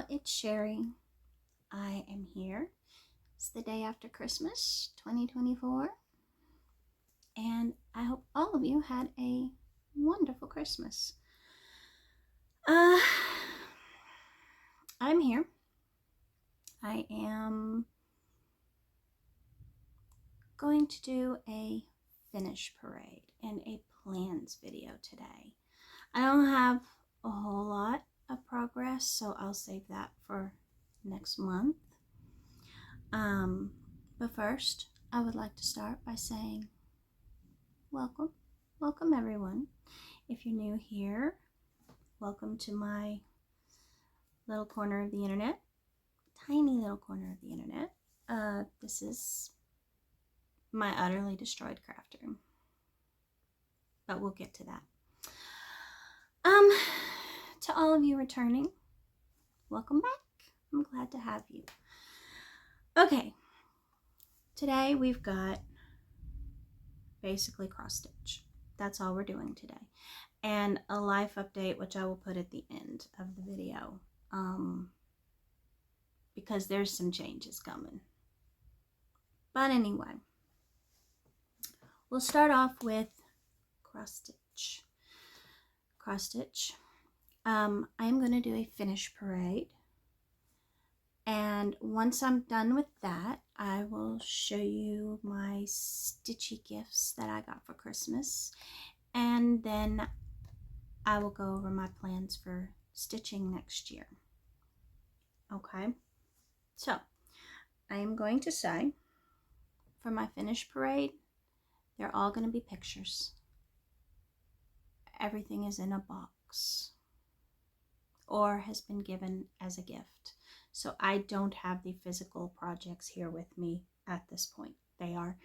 it's Sherry. I am here. It's the day after Christmas, 2024. And I hope all of you had a wonderful Christmas. I'm here. I am going to do a finish parade and a plans video today. I don't have a whole lot of progress, so I'll save that for next month. But first, I would like to start by saying welcome everyone. If you're new here, welcome to my little corner of the internet, tiny little corner of the internet. This is my utterly destroyed craft room, but we'll get to that. To all of you returning, welcome back. I'm glad to have you. Okay, today we've got basically cross stitch. That's all we're doing today, and a life update, which I will put at the end of the video, because there's some changes coming. But anyway, we'll start off with cross stitch. I am going to do a finish parade, and once I'm done with that, I will show you my stitchy gifts that I got for Christmas, and then I will go over my plans for stitching next year. Okay, so I am going to say for my finish parade, they're all going to be pictures. Everything is in a box or has been given as a gift. So I don't have the physical projects here with me at this point. They are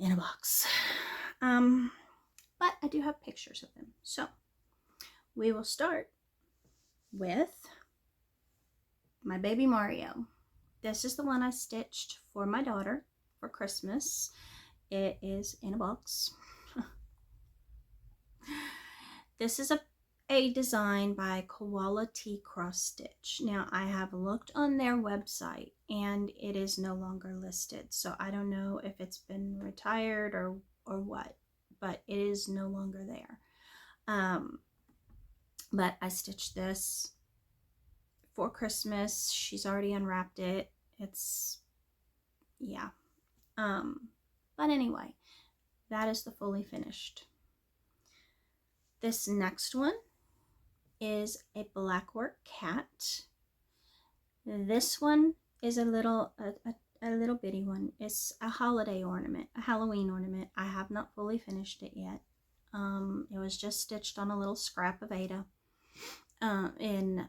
in a box. But I do have pictures of them. So we will start with my baby Mario. This is the one I stitched for my daughter for Christmas. It is in a box. This is a design by Quality Cross Stitch. Now, I have looked on their website and it is no longer listed, so I don't know if it's been retired or what, but it is no longer there. But I stitched this for Christmas. She's already unwrapped it. It's, yeah. But anyway, that is the fully finished. This next one is a black work cat. This one is a little bitty one. It's a holiday ornament, a Halloween ornament. I have not fully finished it yet. It was just stitched on a little scrap of Ada in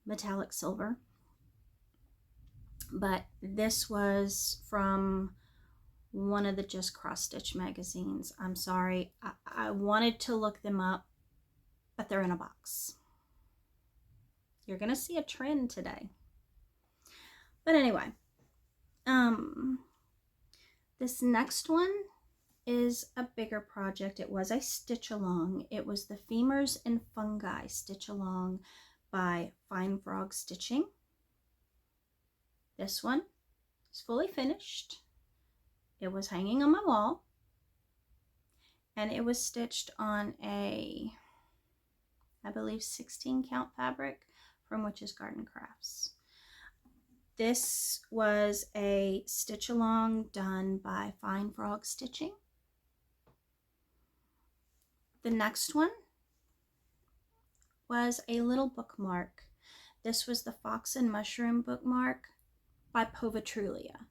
metallic silver. But this was from one of the Just Cross Stitch magazines. I'm sorry, I wanted to look them up, but they're in a box. You're gonna see a trend today. But anyway, this next one is a bigger project. It was a stitch along. It was the Femurs and Fungi stitch along by Fine Frog Stitching. This one is fully finished. It was hanging on my wall, and it was stitched on a, I believe, 16 count fabric from Witch's Garden Crafts. This was a stitch along done by Fine Frog Stitching. The next one was a little bookmark. This was the Fox and Mushroom bookmark by Povatrulia.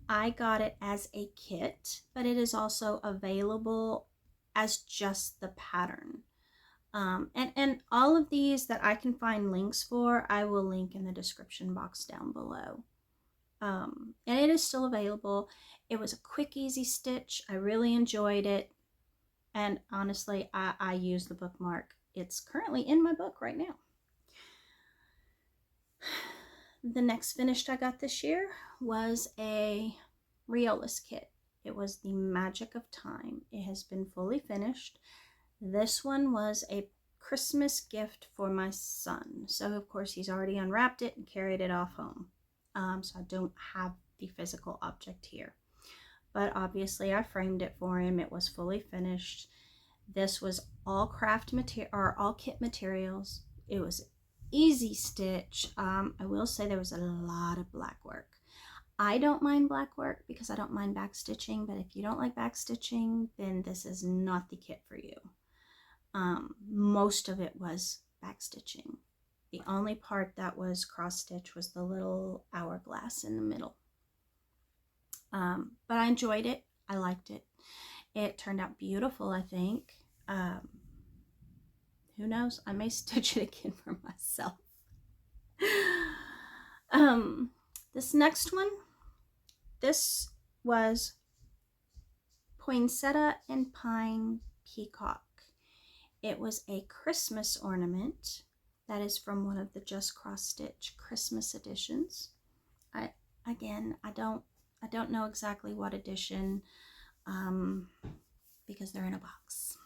I got it as a kit, but it is also available as just the pattern. And all of these that I can find links for, I will link in the description box down below. And it is still available. It was a quick, easy stitch. I really enjoyed it. And honestly, I use the bookmark. It's currently in my book right now. The next finished I got this year was a Riolis kit. It was the Magic of Time. It has been fully finished. This one was a Christmas gift for my son. So of course he's already unwrapped it and carried it off home. So I don't have the physical object here. But obviously I framed it for him. It was fully finished. This was all craft material, or all kit materials. It was easy stitch. I will say there was a lot of black work. I don't mind black work because I don't mind back stitching, but if you don't like back stitching, then this is not the kit for you. Most of it was back stitching. The only part that was cross stitch was the little hourglass in the middle. But I enjoyed it. I liked it. It turned out beautiful, I think. Who knows? I may stitch it again for myself. This next one, this was Poinsettia and Pine Peacock. It was a Christmas ornament that is from one of the Just Cross Stitch Christmas editions. I don't know exactly what edition, because they're in a box.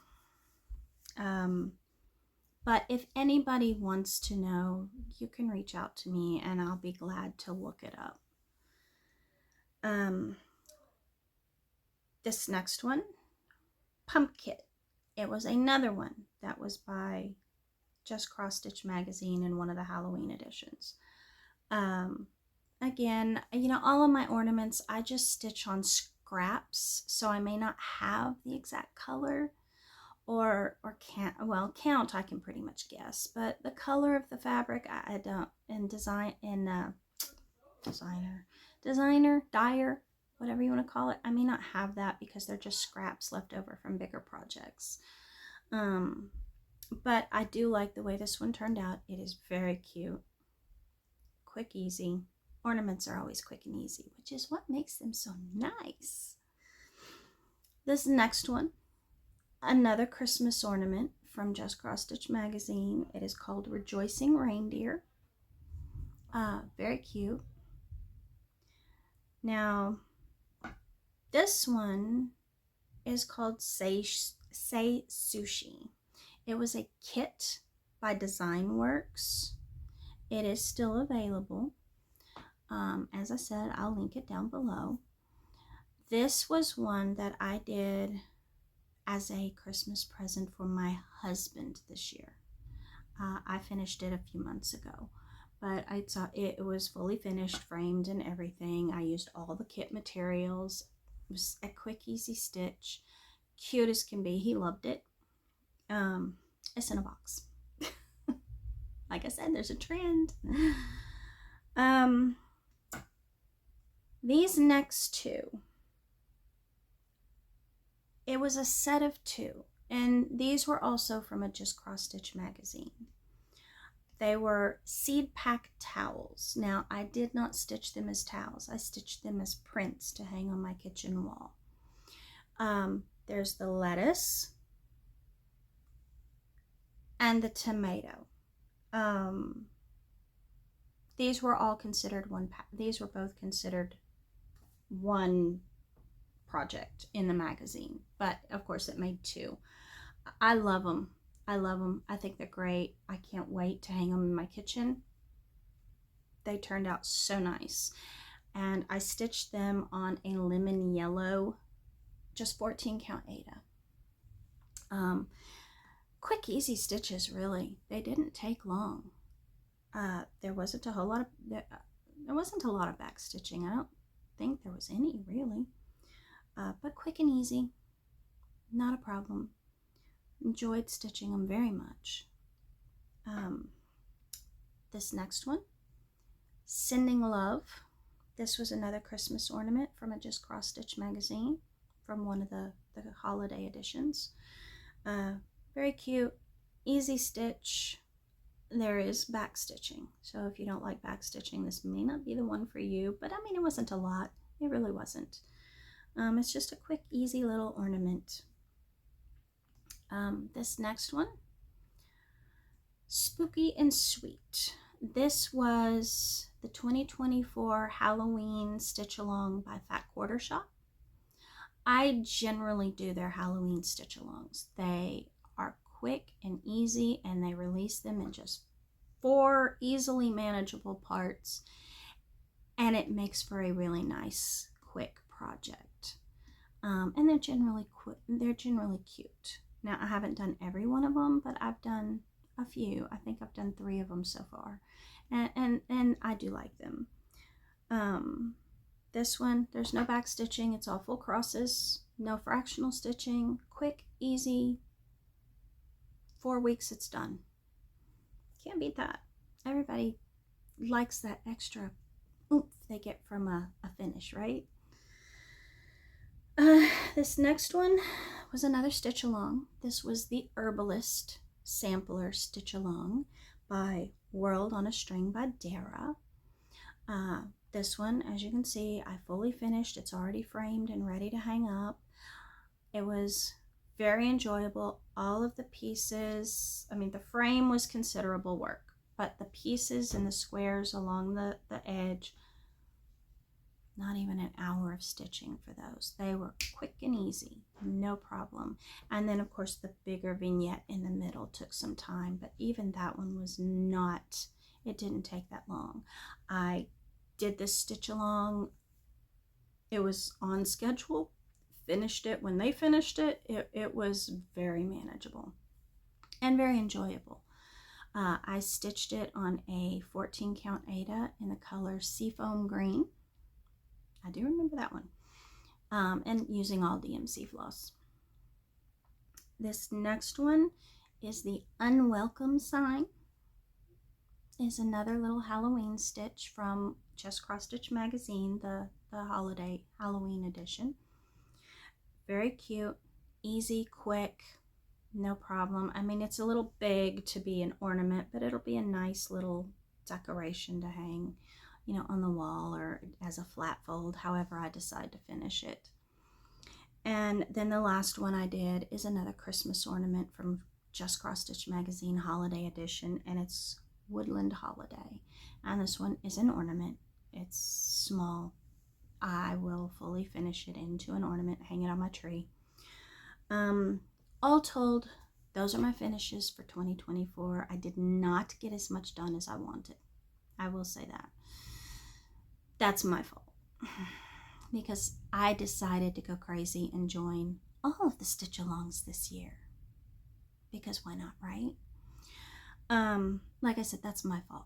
But if anybody wants to know, you can reach out to me and I'll be glad to look it up. This next one, Pumpkin. It was another one that was by Just Cross Stitch magazine in one of the Halloween editions. Again, you know, all of my ornaments, I just stitch on scraps, so I may not have the exact color, or can't, well, count I can pretty much guess, but the color of the fabric I don't. And designer, dyer, whatever you want to call it, I may not have that because they're just scraps left over from bigger projects. But I do like the way this one turned out. It is very cute, quick, easy. Ornaments are always quick and easy, which is what makes them so nice. This next one, another Christmas ornament from Just Cross Stitch magazine. It is called Rejoicing Reindeer. Very cute. Now, this one is called Say Sushi. It was a kit by Design Works. It is still available. As I said, I'll link it down below. This was one that I did as a Christmas present for my husband this year. I finished it a few months ago, but I saw it was fully finished, framed and everything. I used all the kit materials. It was a quick, easy stitch. Cute as can be. He loved it. It's in a box. Like I said, there's a trend. These next two, it was a set of two, and these were also from a Just Cross Stitch magazine. They were seed pack towels. Now, I did not stitch them as towels. I stitched them as prints to hang on my kitchen wall. There's the lettuce and the tomato. These were all considered these were both considered one project in the magazine, but of course it made two. I love them. I love them. I think they're great. I can't wait to hang them in my kitchen. They turned out so nice. And I stitched them on a lemon yellow, just 14 count Aida. Quick, easy stitches, really. They didn't take long. There wasn't a whole lot of there wasn't a lot of back stitching. I don't think there was any, really. But quick and easy, not a problem. Enjoyed stitching them very much. This next one, Sending Love. This was another Christmas ornament from a Just Cross Stitch magazine, from one of the holiday editions. Very cute, easy stitch. There is back stitching, so if you don't like back stitching, this may not be the one for you, but I mean, it wasn't a lot. It really wasn't. It's just a quick, easy little ornament. This next one, Spooky and Sweet. This was the 2024 Halloween Stitch Along by Fat Quarter Shop. I generally do their Halloween stitch alongs. They are quick and easy, and they release them in just 4 easily manageable parts, and it makes for a really nice quick project. And they're generally cute. Now, I haven't done every one of them, but I've done a few. I think I've done 3 of them so far, and I do like them. This one, there's no back stitching. It's all full crosses, no fractional stitching, quick, easy. 4 weeks, it's done. Can't beat that. Everybody likes that extra oomph they get from a finish, right? This next one was another stitch along. This was the Herbalist Sampler Stitch Along by World on a String by Dara. This one, as you can see, I fully finished. It's already framed and ready to hang up. It was very enjoyable. All of the pieces, I mean, the frame was considerable work, but the pieces and the squares along the edge, not even an hour of stitching for those. They were quick and easy, no problem. And then, of course, the bigger vignette in the middle took some time, but even that one was not, it didn't take that long. I did this stitch along. It was on schedule, finished it when they finished it. It was very manageable and very enjoyable. I stitched it on a 14 count Aida in the color Seafoam Green. I do remember that one. And using all DMC floss. This next one is the Unwelcome Sign. Is another little Halloween stitch from Just Cross Stitch magazine, the holiday Halloween edition. Very cute, easy, quick, no problem. I mean, it's a little big to be an ornament, but it'll be a nice little decoration to hang, you know, on the wall or as a flat fold, however I decide to finish it. And then the last one I did is another Christmas ornament from Just Cross Stitch magazine holiday edition, and it's Woodland Holiday. And this one is an ornament. It's small. I will fully finish it into an ornament, hang it on my tree. All told, those are my finishes for 2024. I did not get as much done as I wanted. I will say that. That's my fault. Because I decided to go crazy and join all of the stitch alongs this year. Because why not, right? Like I said, that's my fault.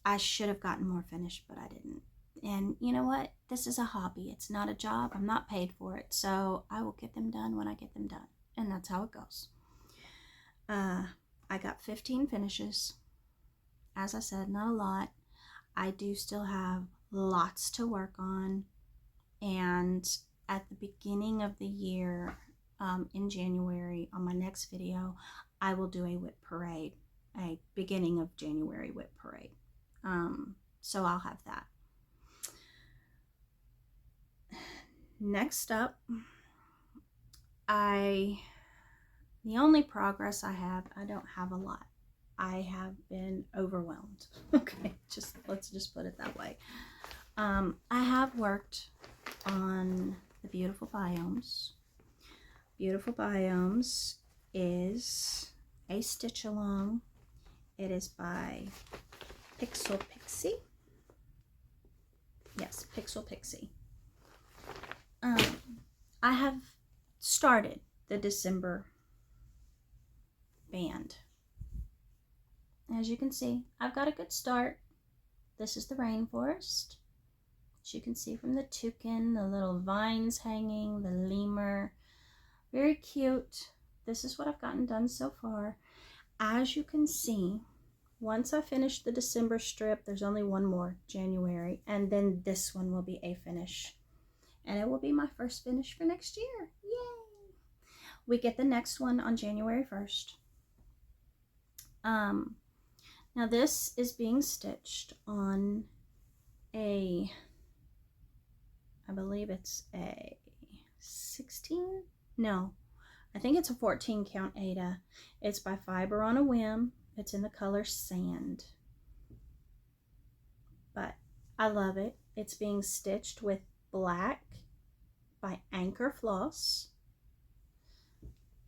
I should have gotten more finished, but I didn't. And you know what? This is a hobby. It's not a job. I'm not paid for it. So I will get them done when I get them done. And that's how it goes. I got 15 finishes. As I said, not a lot. I do still have lots to work on. And at the beginning of the year, in January, on my next video, I will do a whip parade. A beginning of January whip parade. So I'll have that. Next up, the only progress I don't have a lot. I have been overwhelmed. Okay, let's just put it that way. I have worked on the Beautiful Biomes. Beautiful Biomes is a stitch along. It is by Pixel Pixie. Yes, Pixel Pixie. I have started the December band. As you can see, I've got a good start. This is the rainforest. As you can see from the toucan, the little vines hanging, the lemur. Very cute. This is what I've gotten done so far. As you can see, once I finish the December strip, there's only one more, January, and then this one will be a finish. And it will be my first finish for next year. Yay! We get the next one on January 1st. Now this is being stitched on I believe it's a 16? No, I think it's a 14 count Aida. It's by Fiber on a Whim. It's in the color Sand. But I love it. It's being stitched with black by Anchor Floss.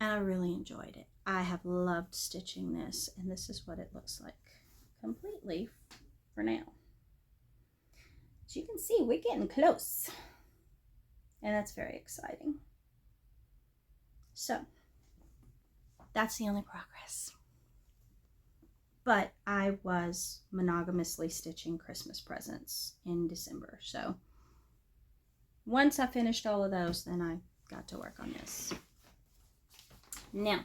and I really enjoyed it. I have loved stitching this, and this is what it looks like completely for now. As you can see, we're getting close, and that's very exciting. So that's the only progress. But I was monogamously stitching Christmas presents in December. So once I finished all of those, then I got to work on this. Now,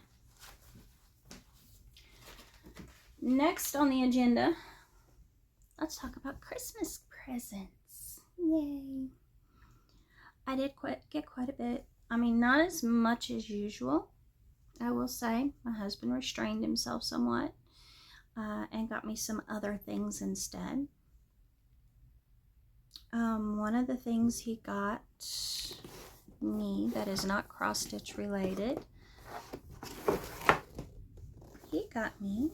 next on the agenda, let's talk about Christmas presents. Yay. I did get quite a bit. I mean, not as much as usual, I will say. My husband restrained himself somewhat and got me some other things instead. One of the things he got me that is not cross-stitch related, he got me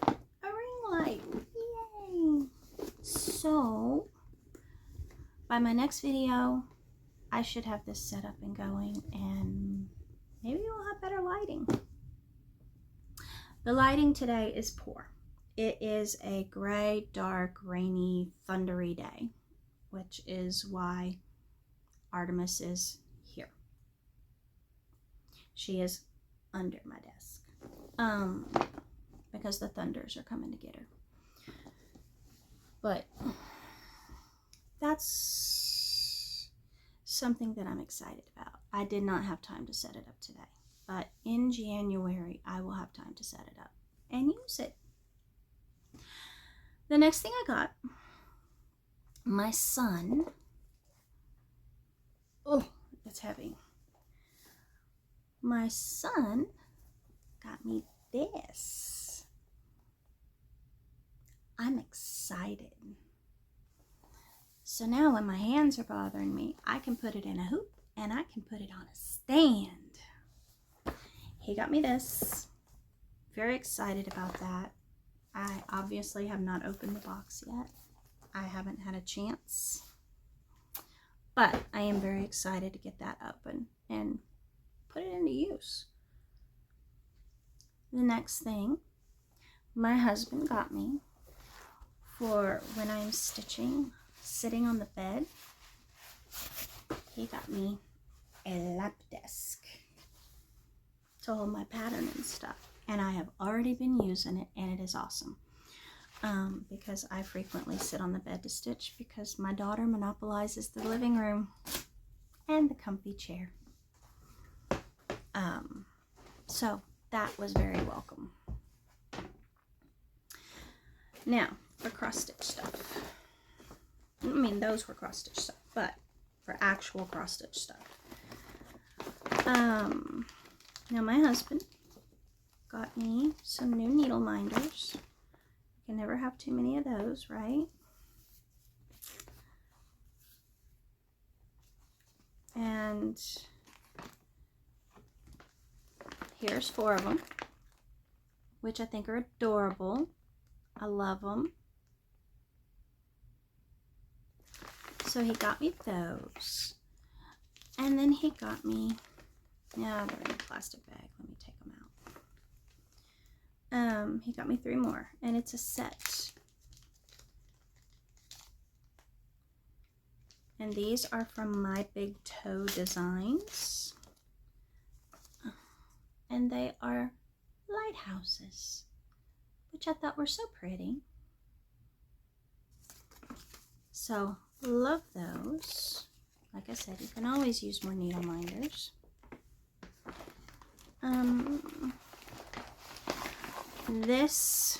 a ring light. Yay! So, by my next video, I should have this set up and going, and maybe we'll have better lighting. The lighting today is poor. It is a gray, dark, rainy, thundery day, which is why Artemis is here. She is under my desk because the thunders are coming to get her. But that's something that I'm excited about. I did not have time to set it up today, but in January I will have time to set it up and use it. The next thing I got, my son, oh, it's heavy. My son got me this. I'm excited. So now when my hands are bothering me, I can put it in a hoop and I can put it on a stand. He got me this. Very excited about that. I obviously have not opened the box yet. I haven't had a chance. But I am very excited to get that open and put it into use. The next thing my husband got me for when I'm stitching, sitting on the bed, he got me a lap desk to hold my pattern and stuff. And I have already been using it, and it is awesome. Because I frequently sit on the bed to stitch because my daughter monopolizes the living room and the comfy chair. So that was very welcome. Now, for cross-stitch stuff. I mean, those were cross-stitch stuff, but for actual cross-stitch stuff. Now my husband got me some new needle minders. You can never have too many of those, right? And here's 4 of them, which I think are adorable. I love them. So he got me those. And then he got me, yeah, they're in a plastic bag. Let me take them out. He got me 3 more, and it's a set. And these are from My Big Toe Designs. And they are lighthouses, which I thought were so pretty. So, love those. Like I said, you can always use more needle minders. This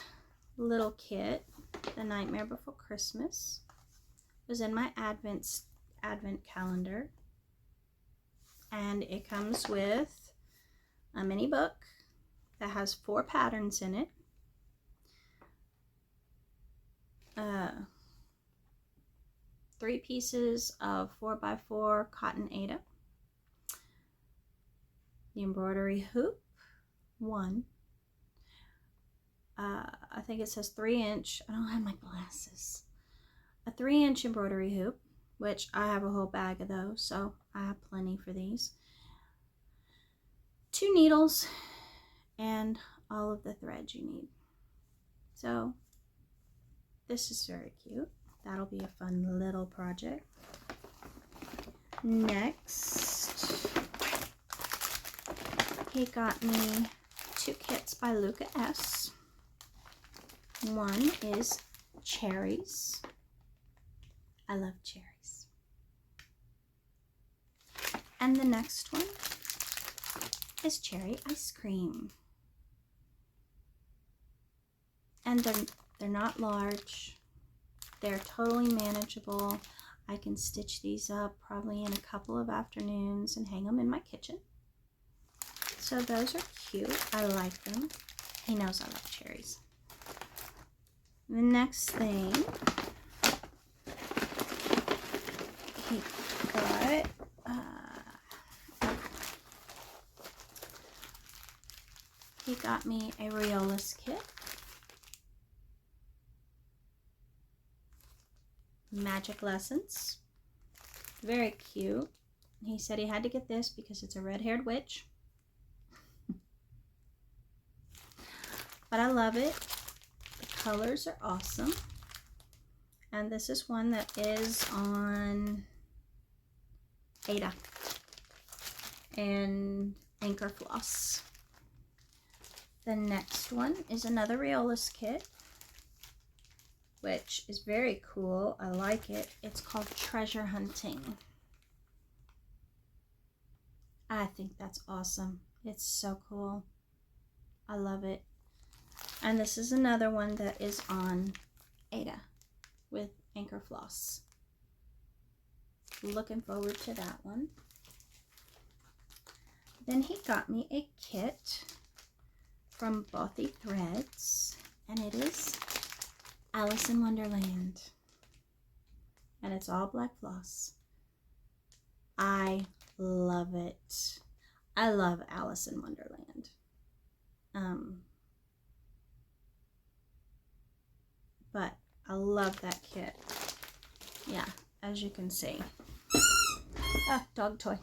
little kit, The Nightmare Before Christmas, was in my advent calendar. And it comes with a mini book that has 4 patterns in it. 3 pieces of 4x4 cotton Aida. The embroidery hoop, 1. I think it says 3-inch. I don't have my glasses. A 3-inch embroidery hoop, which I have a whole bag of those, so I have plenty for these. 2 needles and all of the thread you need. So this is very cute. That'll be a fun little project. Next, he got me 2 kits by Luca S. One is cherries. I love cherries. And the next one is cherry ice cream. And they're not large. They're totally manageable. I can stitch these up probably in a couple of afternoons and hang them in my kitchen. So those are cute. I like them. He knows I love cherries. The next thing he got, he got me a Riolas kit. Magic Lessons. Very cute. He said he had to get this because it's a red-haired witch. But I love it. The colors are awesome. And this is one that is on Ada and Anchor Floss. The next one is another Riolas kit, which is very cool. I like it. It's called Treasure Hunting. I think that's awesome. It's so cool. I love it. And this is another one that is on Ada with Anchor Floss. Looking forward to that one. Then he got me a kit from Bothy Threads, and it is Alice in Wonderland. And it's all black floss. I love it. I love Alice in Wonderland. But I love that kit. Yeah, as you can see. Ah, dog toy.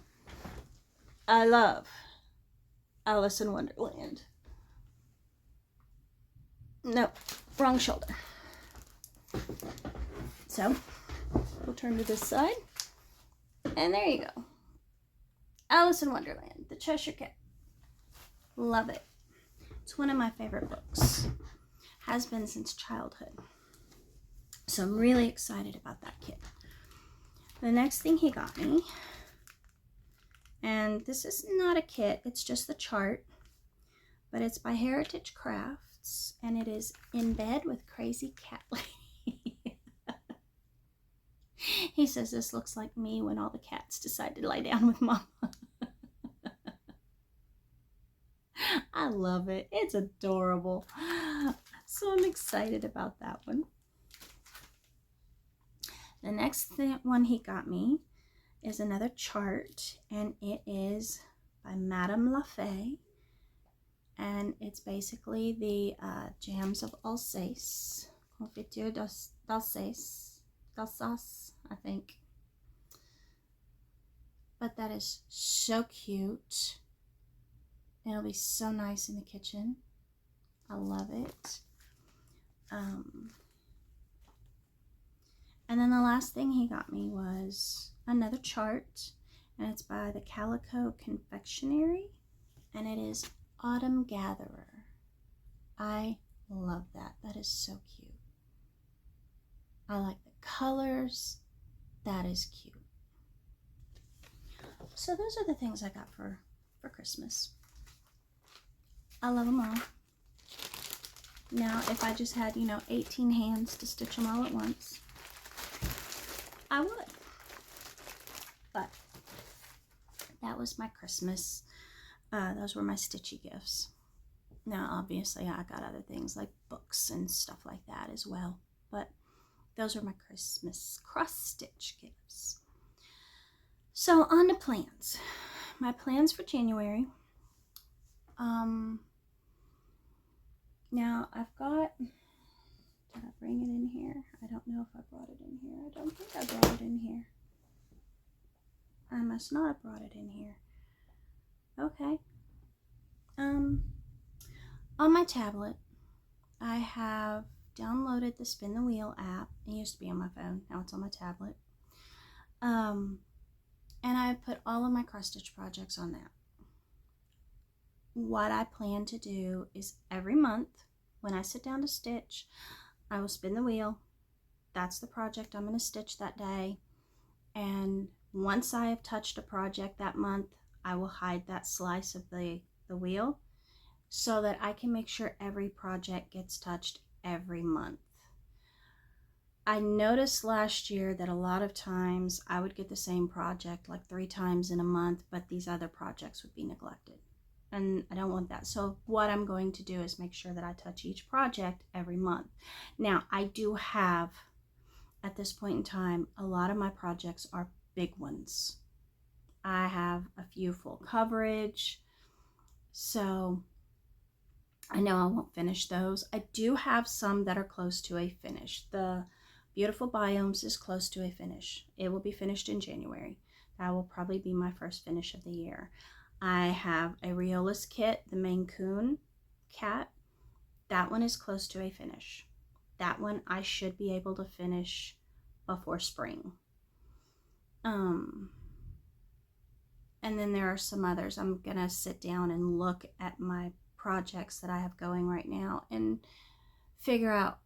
I love Alice in Wonderland. Nope, wrong shoulder. So, we'll turn to this side. And there you go. Alice in Wonderland, the Cheshire Cat. Love it. It's one of my favorite books. Has been since childhood. So I'm really excited about that kit. The next thing he got me, and this is not a kit, it's just the chart, but it's by Heritage Crafts, and it is In Bed with Crazy Cat Lady. He says this looks like me when all the cats decide to lie down with Mama. I love it. It's adorable. So I'm excited about that one. The next one he got me is another chart, and it is by Madame Lafay, and it's basically the jams of Alsace, Confiture d'Alsace, I think. But that is so cute. It'll be so nice in the kitchen. I love it. And then the last thing he got me was another chart, and it's by the Calico Confectionery, and it is Autumn Gatherer. I love that. That is so cute. I like the colors. That is cute. So those are the things I got for Christmas. I love them all. Now, if I just had, 18 hands to stitch them all at once, I would. But that was my Christmas. Those were my stitchy gifts. Now, obviously, I got other things like books and stuff like that as well. But those were my Christmas cross-stitch gifts. So, on to plans. My plans for January. Now, I've got... Did I bring it in here? I don't know if I brought it in here. I don't think I brought it in here. I must not have brought it in here. Okay. Um, on my tablet, I have downloaded the Spin the Wheel app. It used to be on my phone, now it's on my tablet. And I put all of my cross stitch projects on that. What I plan to do is every month when I sit down to stitch, I will spin the wheel. That's the project I'm going to stitch that day. And once I have touched a project that month, I will hide that slice of the wheel so that I can make sure every project gets touched every month. I noticed last year that a lot of times I would get the same project like 3 times in a month, but these other projects would be neglected. And I don't want that. So what I'm going to do is make sure that I touch each project every month. Now, I do have, at this point in time, a lot of my projects are big ones. I have a few full coverage, so I know I won't finish those. I do have some that are close to a finish. The Beautiful Biomes is close to a finish. It will be finished in January. That will probably be my first finish of the year. I have a Riola's kit, the Maine Coon cat. That one is close to a finish. That one I should be able to finish before spring. And then there are some others. I'm gonna sit down and look at my projects that I have going right now and figure out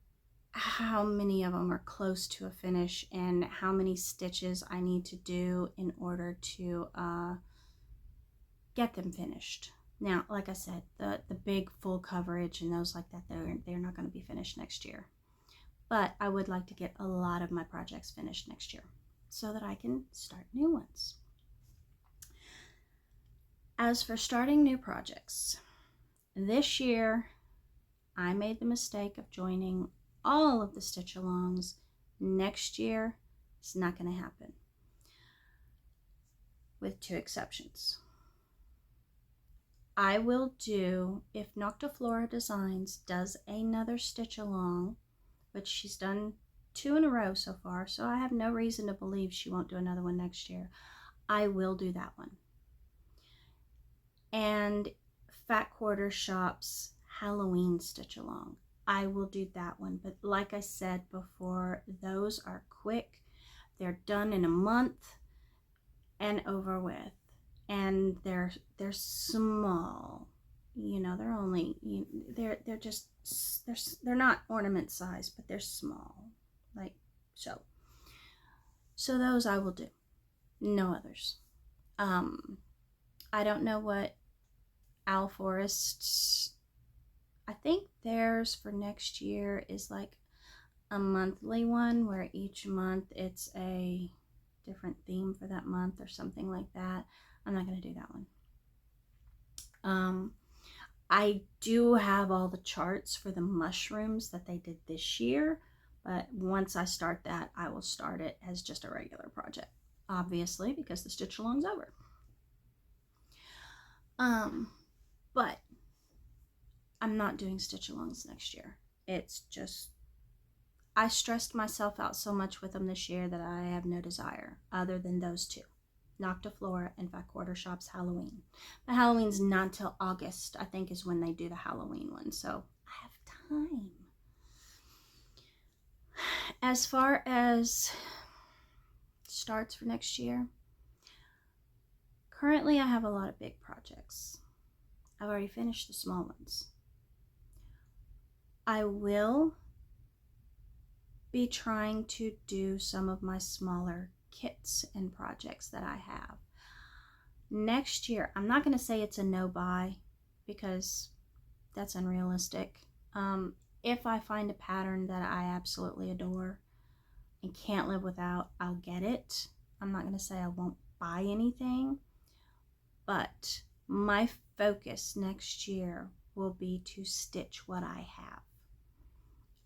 how many of them are close to a finish and how many stitches I need to do in order to get them finished. Now, like I said, the big full coverage and those like that, they're not going to be finished next year. But I would like to get a lot of my projects finished next year so that I can start new ones. As for starting new projects, this year I made the mistake of joining all of the stitch alongs. Next year, it's not going to happen, with 2 exceptions. I will do, if Noctiflora Designs does another stitch along, which she's done 2 in a row so far, so I have no reason to believe she won't do another one next year. I will do that one. And Fat Quarter Shop's Halloween stitch along, I will do that one. But like I said before, those are quick. They're done in a month and over with. And they're small. You know, they're only, they're just, they're not ornament size, but they're small. Like so. So those I will do. No others. I don't know what Owl Forest's, I think theirs for next year is like a monthly one where each month it's a different theme for that month or something like that. I'm not going to do that one. I do have all the charts for the mushrooms that they did this year, but once I start that, I will start it as just a regular project, obviously, because the stitch along's over. But I'm not doing stitch alongs next year. It's just, I stressed myself out so much with them this year that I have no desire other than those 2. Noctiflora and Fat Quarter Shop's Halloween. But Halloween's not till August, I think, is when they do the Halloween one, so I have time. As far as starts for next year, currently I have a lot of big projects. I've already finished the small ones. I will be trying to do some of my smaller kits and projects that I have. Next year, I'm not going to say it's a no-buy because that's unrealistic. If I find a pattern that I absolutely adore and can't live without, I'll get it. I'm not going to say I won't buy anything, but my focus next year will be to stitch what I have.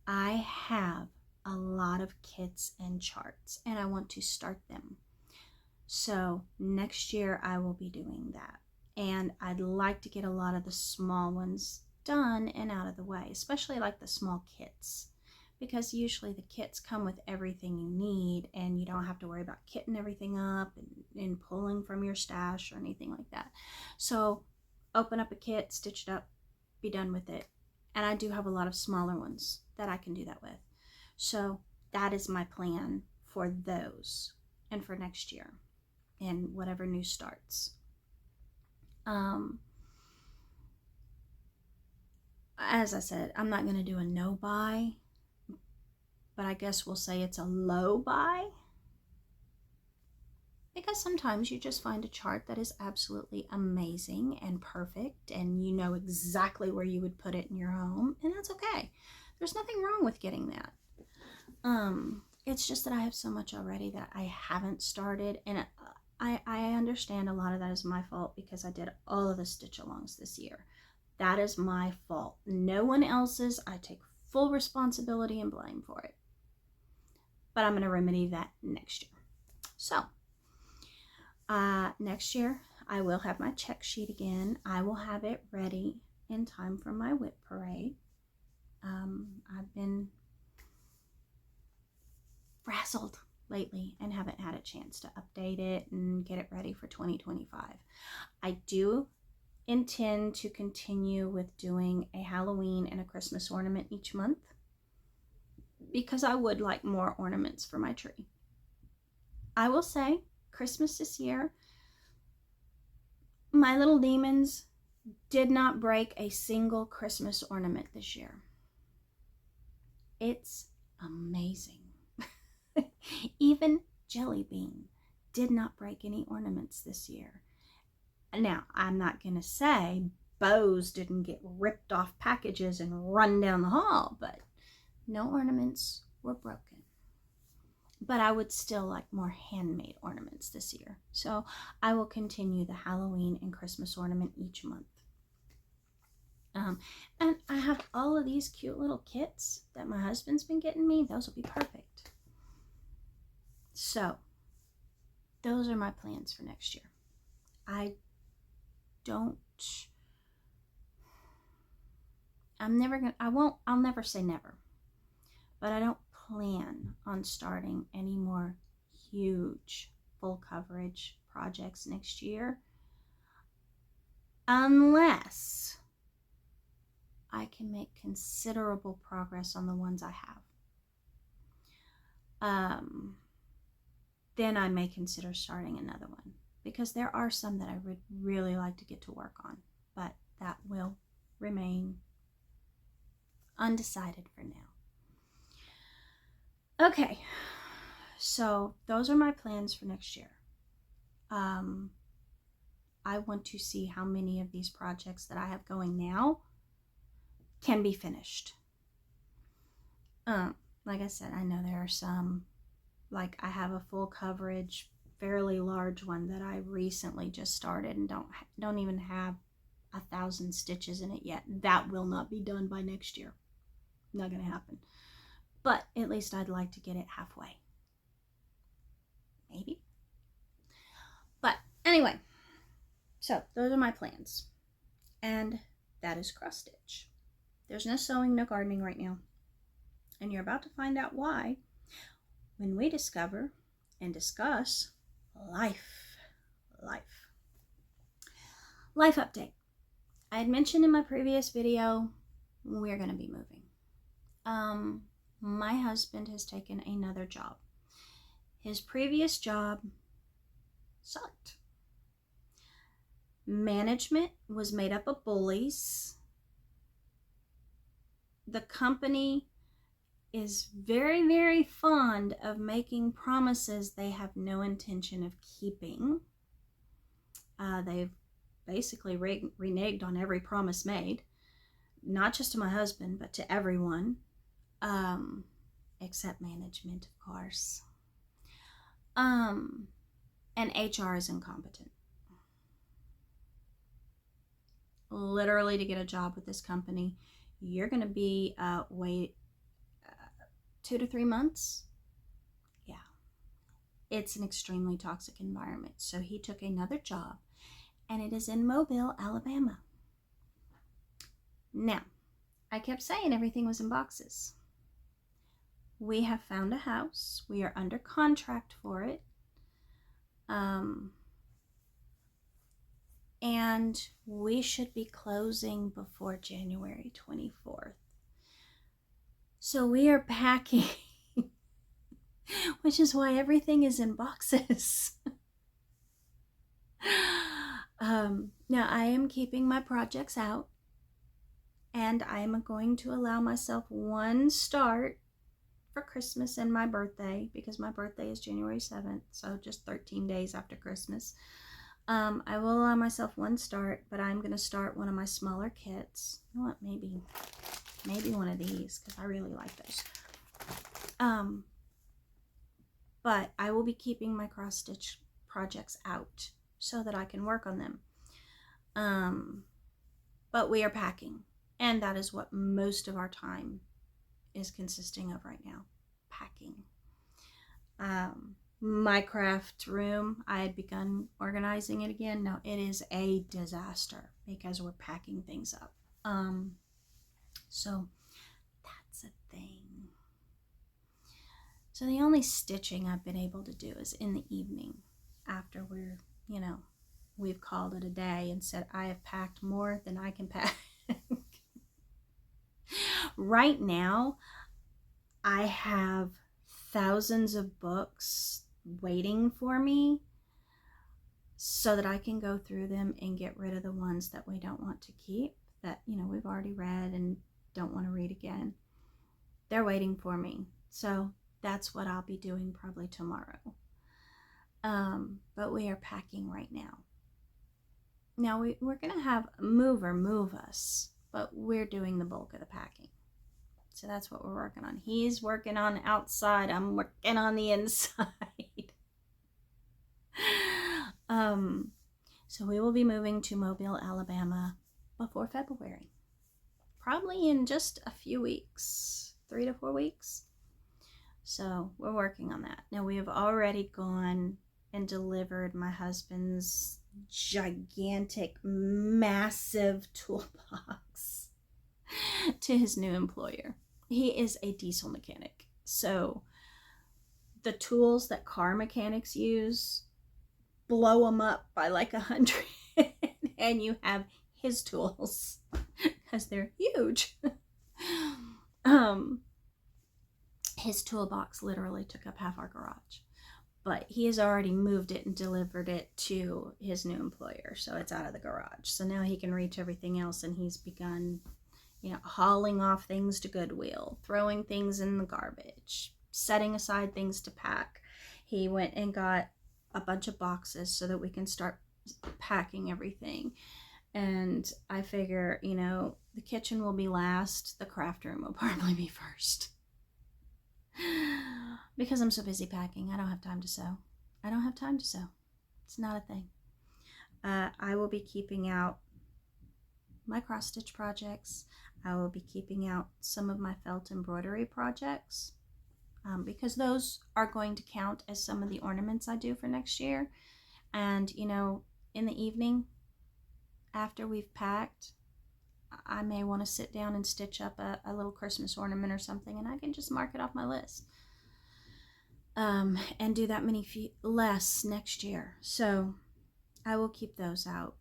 I have a lot of kits and charts and I want to start them. So next year I will be doing that. And I'd like to get a lot of the small ones done and out of the way, especially like the small kits, because usually the kits come with everything you need and you don't have to worry about kitting everything up and pulling from your stash or anything like that. So open up a kit, stitch it up, be done with it. And I do have a lot of smaller ones that I can do that with. So that is my plan for those and for next year and whatever new starts. As I said, I'm not going to do a no buy, but I guess we'll say it's a low buy, because sometimes you just find a chart that is absolutely amazing and perfect, and you know exactly where you would put it in your home, and that's okay. There's nothing wrong with getting that. It's just that I have so much already that I haven't started, and I understand a lot of that is my fault because I did all of the stitch alongs this year. That is my fault. No one else's. I take full responsibility and blame for it. But I'm going to remedy that next year. So, next year I will have my check sheet again. I will have it ready in time for my whip parade. I've been frazzled lately and haven't had a chance to update it and get it ready for 2025. I do intend to continue with doing a Halloween and a Christmas ornament each month, because I would like more ornaments for my tree. I will say, Christmas this year, my little demons did not break a single Christmas ornament this year. It's amazing. Even Jelly Bean did not break any ornaments this year. Now, I'm not going to say bows didn't get ripped off packages and run down the hall, but no ornaments were broken. But I would still like more handmade ornaments this year. So I will continue the Halloween and Christmas ornament each month. And I have all of these cute little kits that my husband's been getting me. Those will be perfect. So those are my plans for next year. I'll never say never, but I don't plan on starting any more huge full coverage projects next year unless I can make considerable progress on the ones I have. Then I may consider starting another one, because there are some that I would really like to get to work on, but that will remain undecided for now. Okay, so those are my plans for next year. I want to see how many of these projects that I have going now can be finished. Like I said, I know there are some, like I have a full coverage, fairly large one that I recently just started and don't even have 1,000 stitches in it yet. That will not be done by next year. Not gonna happen. But at least I'd like to get it halfway. Maybe. But anyway, so those are my plans. And that is cross stitch. There's no sewing, no gardening right now. And you're about to find out why when we discover and discuss life update. I had mentioned in my previous video, we're going to be moving. My husband has taken another job. His previous job sucked. Management was made up of bullies. The company is very, very fond of making promises they have no intention of keeping. They've basically reneged on every promise made, not just to my husband, but to everyone, except management, of course. And HR is incompetent. Literally, to get a job with this company, you're going to be wait 2 to 3 months. Yeah, it's an extremely toxic environment. So he took another job, and it is in Mobile, Alabama. Now, I kept saying everything was in boxes. We have found a house. We are under contract for it. and we should be closing before January 24th. So we are packing, which is why everything is in boxes. Now I am keeping my projects out, and I am going to allow myself one start for Christmas and my birthday, because my birthday is January 7th, so just 13 days after Christmas. I will allow myself one start, but I'm going to start one of my smaller kits. You know what, maybe one of these, because I really like those. But I will be keeping my cross-stitch projects out so that I can work on them. But we are packing, and that is what most of our time is consisting of right now, packing. My craft room, I had begun organizing it again. Now it is a disaster because we're packing things up. So that's a thing. So the only stitching I've been able to do is in the evening after we've called it a day and said, I have packed more than I can pack. Right now, I have thousands of books waiting for me so that I can go through them and get rid of the ones that we don't want to keep, that, we've already read and don't want to read again. They're waiting for me. So that's what I'll be doing probably tomorrow. But we are packing right now. Now we're going to have a mover move us, but we're doing the bulk of the packing. So that's what we're working on. He's working on outside. I'm working on the inside. So we will be moving to Mobile, Alabama before February. Probably in just a few weeks, 3 to 4 weeks. So we're working on that. Now we have already gone and delivered my husband's gigantic, massive toolbox to his new employer. He is a diesel mechanic. So the tools that car mechanics use, blow them up by like 100 and you have his tools because they're huge. His toolbox literally took up half our garage, but he has already moved it and delivered it to his new employer, so it's out of the garage. So now he can reach everything else, and he's begun hauling off things to Goodwill, throwing things in the garbage, setting aside things to pack. He went and got a bunch of boxes so that we can start packing everything. And I figure, the kitchen will be last, the craft room will probably be first. Because I'm so busy packing, I don't have time to sew. It's not a thing. I will be keeping out my cross-stitch projects. I will be keeping out some of my felt embroidery projects, because those are going to count as some of the ornaments I do for next year. And, in the evening, after we've packed, I may want to sit down and stitch up a little Christmas ornament or something, and I can just mark it off my list. And do that many less next year. So I will keep those out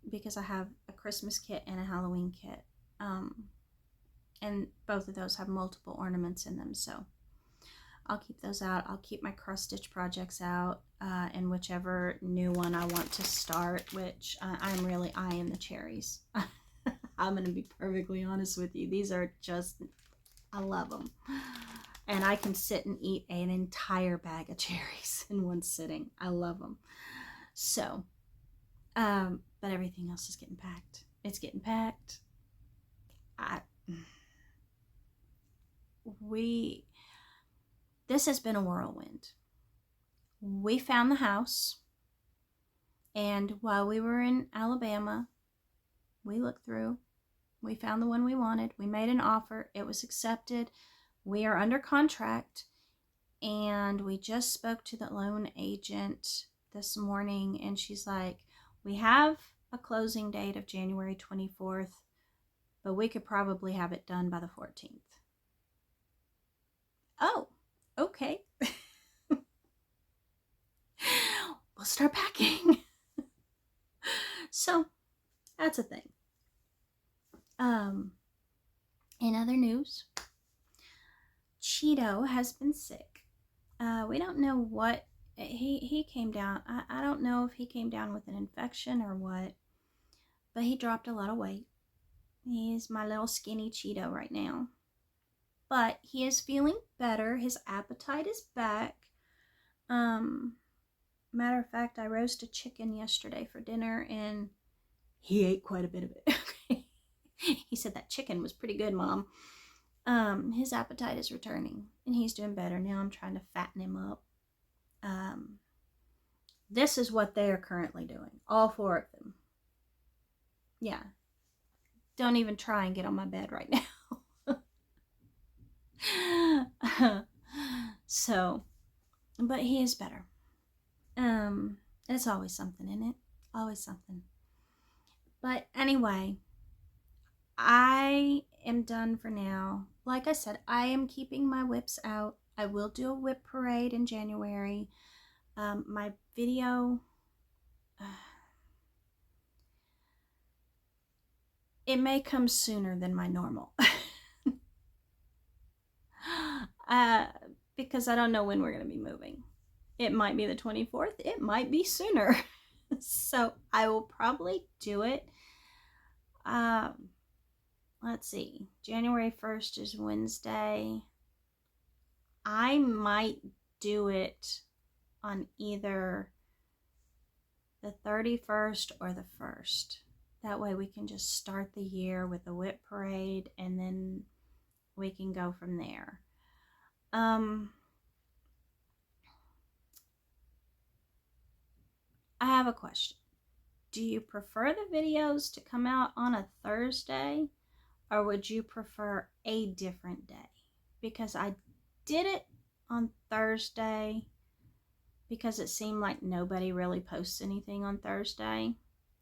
because I have a Christmas kit and a Halloween kit. And both of those have multiple ornaments in them. So I'll keep those out. I'll keep my cross-stitch projects out, and whichever new one I want to start, which I'm really eyeing the cherries. I'm going to be perfectly honest with you. These are just, I love them. And I can sit and eat an entire bag of cherries in one sitting. I love them. So, but everything else is getting packed. It's getting packed. This has been a whirlwind. We found the house, and while we were in Alabama, we looked through. We found the one we wanted. We made an offer. It was accepted. We are under contract, and we just spoke to the loan agent this morning, and she's like, we have a closing date of January 24th, but we could probably have it done by the 14th. Oh, okay. We'll start packing. So that's a thing. In other news, Cheeto has been sick. We don't know what he came down. I don't know if he came down with an infection or what, but he dropped a lot of weight. He's my little skinny Cheeto right now. But he is feeling better. His appetite is back. Matter of fact, I roasted chicken yesterday for dinner and he ate quite a bit of it. He said that chicken was pretty good, Mom. His appetite is returning and he's doing better. Now I'm trying to fatten him up. This is what they are currently doing. All 4 of them. Yeah. Don't even try and get on my bed right now. So, but he is better. It's always something, isn't it? Always something. But anyway, I am done for now. Like I said, I am keeping my whips out. I will do a whip parade in January. My video, it may come sooner than my normal. Because I don't know when we're going to be moving. It might be the 24th. It might be sooner. So I will probably do it. Let's see. January 1st is Wednesday. I might do it on either the 31st or the 1st. That way we can just start the year with the whip parade and then we can go from there. I have a question. Do you prefer the videos to come out on a Thursday or would you prefer a different day? Because I did it on Thursday because it seemed like nobody really posts anything on Thursday,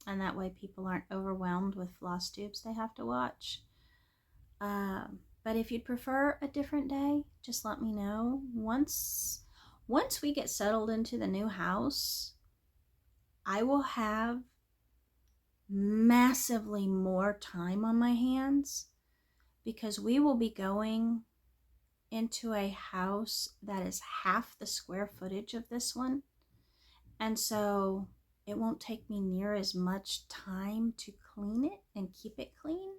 and that way people aren't overwhelmed with Flosstubes they have to watch. But if you'd prefer a different day, just let me know. Once we get settled into the new house, I will have massively more time on my hands because we will be going into a house that is half the square footage of this one. And so it won't take me near as much time to clean it and keep it clean.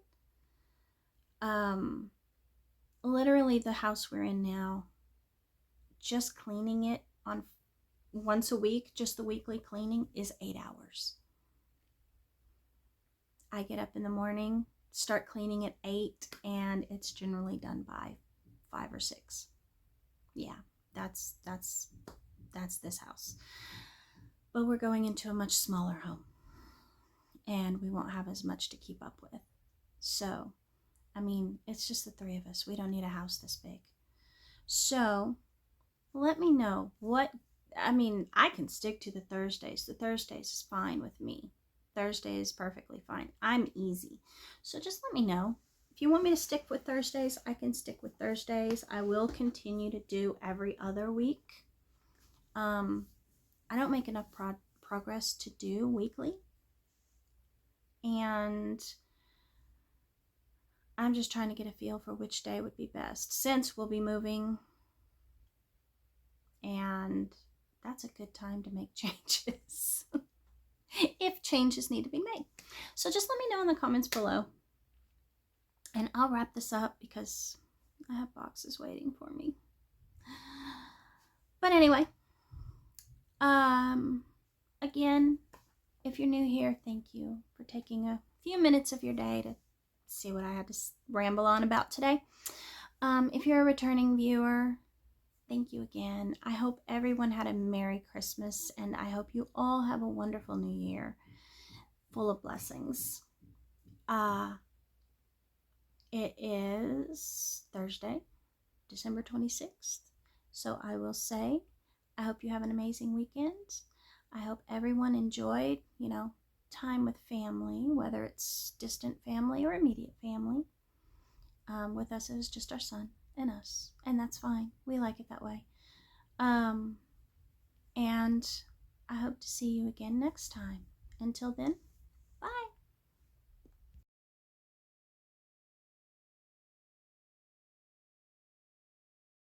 Literally the house we're in now, just cleaning it on once a week, just the weekly cleaning is 8 hours. I get up in the morning, start cleaning at 8, and it's generally done by 5 or 6. Yeah, that's this house. But we're going into a much smaller home and we won't have as much to keep up with. So, I mean, it's just the 3 of us. We don't need a house this big. So, let me know I can stick to the Thursdays. The Thursdays is fine with me. Thursday is perfectly fine. I'm easy. So just let me know. If you want me to stick with Thursdays, I can stick with Thursdays. I will continue to do every other week. I don't make enough progress to do weekly. And I'm just trying to get a feel for which day would be best. Since we'll be moving, and that's a good time to make changes. If changes need to be made. So just let me know in the comments below. And I'll wrap this up because I have boxes waiting for me. But anyway, again, if you're new here, thank you for taking a few minutes of your day to see what I had to ramble on about today. If you're a returning viewer, thank you again. I hope everyone had a Merry Christmas, and I hope you all have a wonderful New Year full of blessings. It is Thursday, December 26th. So I will say, I hope you have an amazing weekend. I hope everyone enjoyed, time with family, whether it's distant family or immediate family. With us, it was just our son and us, and that's fine. We like it that way. And I hope to see you again next time. Until then,